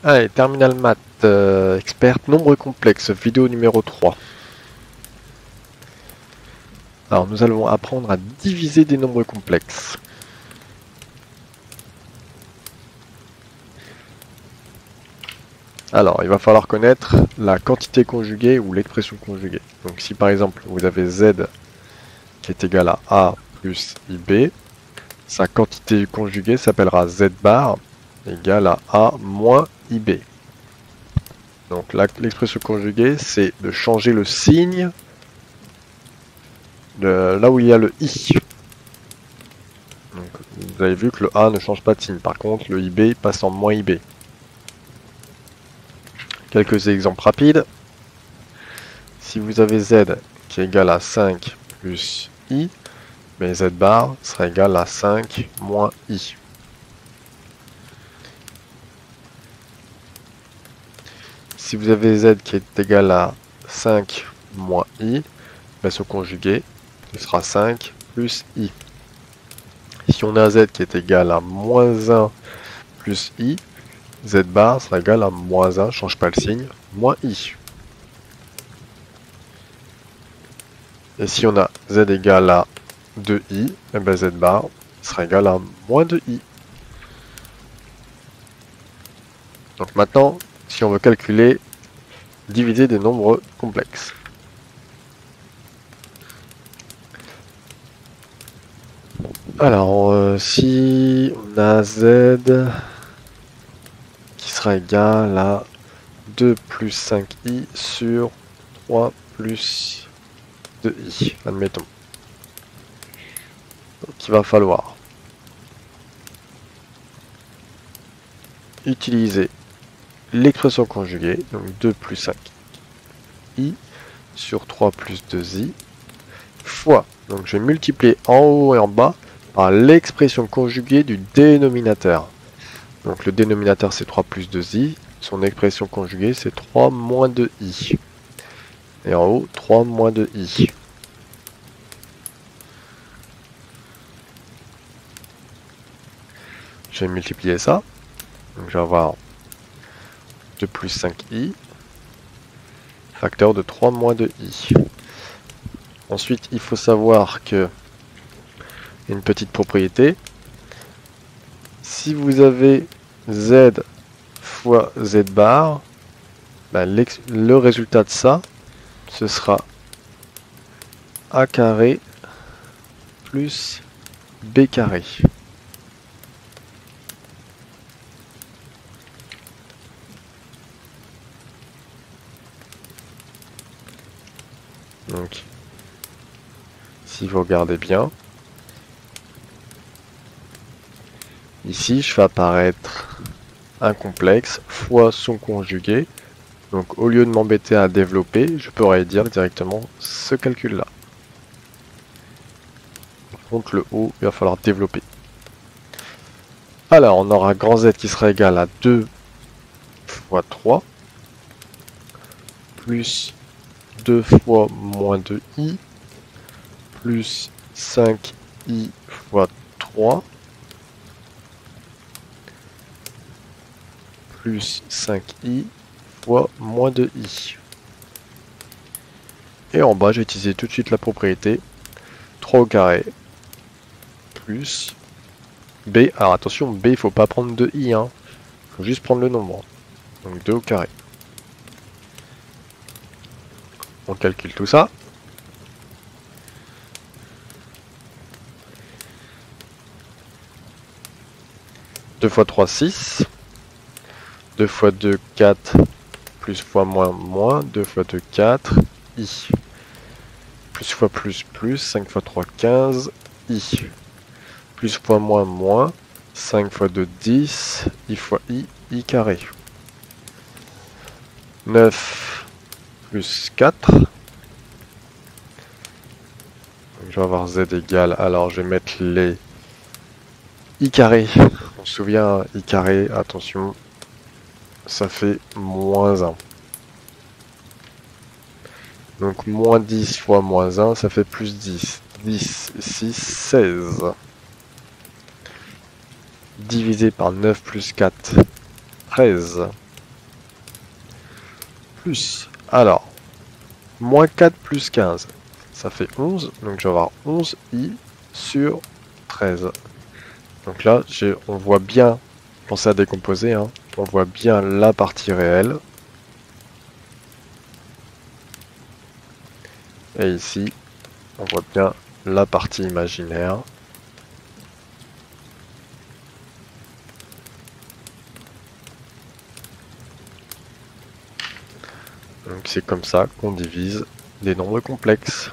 Allez, Terminal Math, expert nombre complexe, vidéo numéro 3. Alors, nous allons apprendre à diviser des nombres complexes. Alors, il va falloir connaître la quantité conjuguée ou l'expression conjuguée. Donc, si par exemple, vous avez Z qui est égal à A plus IB, sa quantité conjuguée s'appellera Z bar égale à A moins IB. Donc, l'expression conjuguée, c'est de changer le signe de là où il y a le I. Donc, vous avez vu que le A ne change pas de signe. Par contre, le IB passe en moins IB. Quelques exemples rapides. Si vous avez Z qui est égal à 5 plus I, mais Z bar sera égal à 5 moins I. Si vous avez Z qui est égal à 5 moins I, son conjugué, ce sera 5 plus I. Si on a Z qui est égal à moins 1 plus I, Z bar sera égal à moins 1, change pas le signe, moins I. Et si on a Z égale à 2I, et ben Z bar sera égal à moins 2I. Donc maintenant, si on veut calculer, diviser des nombres complexes. Alors, si on a Z qui sera égal à 2 plus 5i sur 3 plus 2i, admettons. Donc il va falloir utiliser l'expression conjuguée, donc 2 plus 5i sur 3 plus 2i, fois, donc je vais multiplier en haut et en bas par l'expression conjuguée du dénominateur. Donc le dénominateur c'est 3 plus 2i, son expression conjuguée c'est 3 moins 2i. Et en haut, 3 moins 2i. Je vais multiplier ça. Donc je vais avoir 2 plus 5i, facteur de 3 moins 2i. Ensuite, il faut savoir que une petite propriété. Si vous avez z fois z bar, le résultat de ça, ce sera a carré plus b carré. Donc, si vous regardez bien, ici je fais apparaître un complexe fois son conjugué. Donc au lieu de m'embêter à développer, je pourrais dire directement ce calcul-là. Par contre le haut, il va falloir développer. Alors on aura grand Z qui sera égal à 2 fois 3 plus 2 fois moins 2i plus 5i fois 3 plus 5i fois moins 2i. Et en bas, je vais utiliser tout de suite la propriété 3 au carré plus b. Alors attention, b, il ne faut pas prendre 2i, hein. Il faut juste prendre le nombre. Donc 2 au carré. On calcule tout ça. Deux fois 3, 6. 2 fois 2, 4. Plus fois moins, moins. 2 fois 2, 4. I. Plus fois plus, plus. 5 fois 3, 15. I. Plus fois moins, moins. 5 fois 2, 10. I fois I. I carré. 9 plus 4. Donc, je vais avoir Z égale. Alors, je vais mettre les I carré. On se souvient, I carré, attention, ça fait moins 1. Donc, moins 10 fois moins 1, ça fait plus 10. 10, 6, 16. Divisé par 9 plus 4, 13. plus. Alors, moins 4 plus 15, ça fait 11. Donc je vais avoir 11i sur 13. Donc là, on voit bien, pensez à décomposer, hein, on voit bien la partie réelle. Et ici, on voit bien la partie imaginaire. Donc c'est comme ça qu'on divise les nombres complexes.